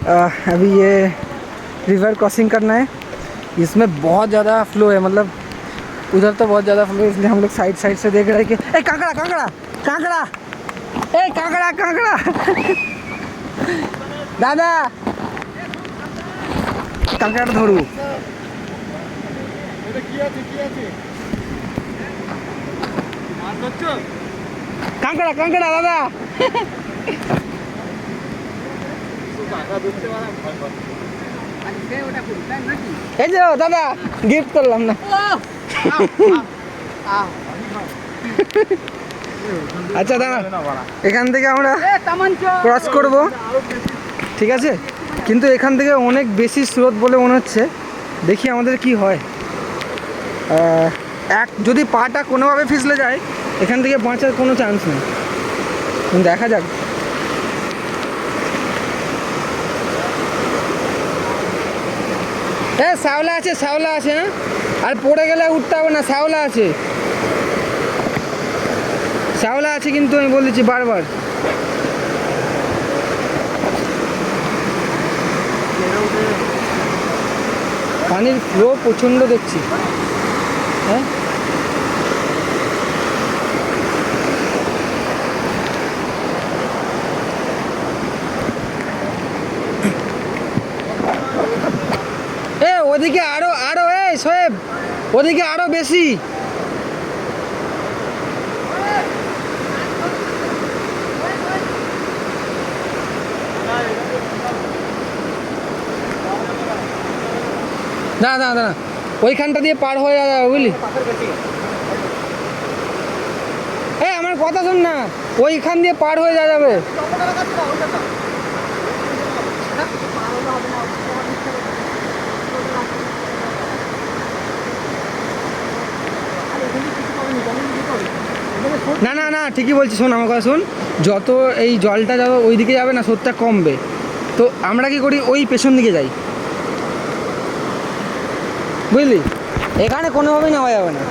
अभी ये river crossing करना है। इसमें बहुत ज़्यादा फ्लो है, मतलब उधर तो बहुत ज़्यादा फ्लो है, इसलिए हम लोग साइड साइड से देख रहे हैं कि ए कांकड़ा कांकड़ा कांकड़ा, ए कांकड़ा कांकड़ा दादा कांकड़ा धरू কাঁকড়া কাঁকড়া দাদা। এই যে দাদা গিফট করলাম না। আচ্ছা দাদা এখান থেকে আমরা ক্রস করব, ঠিক আছে, কিন্তু এখান থেকে অনেক বেশি স্রোত বলে মনে হচ্ছে, দেখি আমাদের কি হয়। যদি পাটা কোনোভাবে ফিসলে যায় এখান থেকে বাঁচার কোনো চান্স নেই, দেখা যাক। হ্যাঁ শ্যাওলা আছে, শ্যাওলা আছে, হ্যাঁ, আর পড়ে গেলে উঠতে হবে না, শ্যাওলা আছে, শ্যাওলা আছে, কিন্তু আমি বলেছি বারবার। পানির ফ্লো প্রচণ্ড দেখছি, হ্যাঁ ওদিকে আরো আরো এই সোয়েব ওদিকে আরো বেশি। না না না ওইখানটা দিয়ে পার হয়ে যাবে বুঝলি। এই আমার কথা শোন না, ওইখান দিয়ে পার হয়ে যাবে। না না না ঠিকই বলছি, শোন আমার কথা শোন, যত এই জলটা যাবে ওই দিকে যাবে না, স্রোতটা কমবে, তো আমরা কি করি ওই পেছন দিকে যাই, বুঝলি, এখানে কোনোভাবেই নেওয়া যাবে না।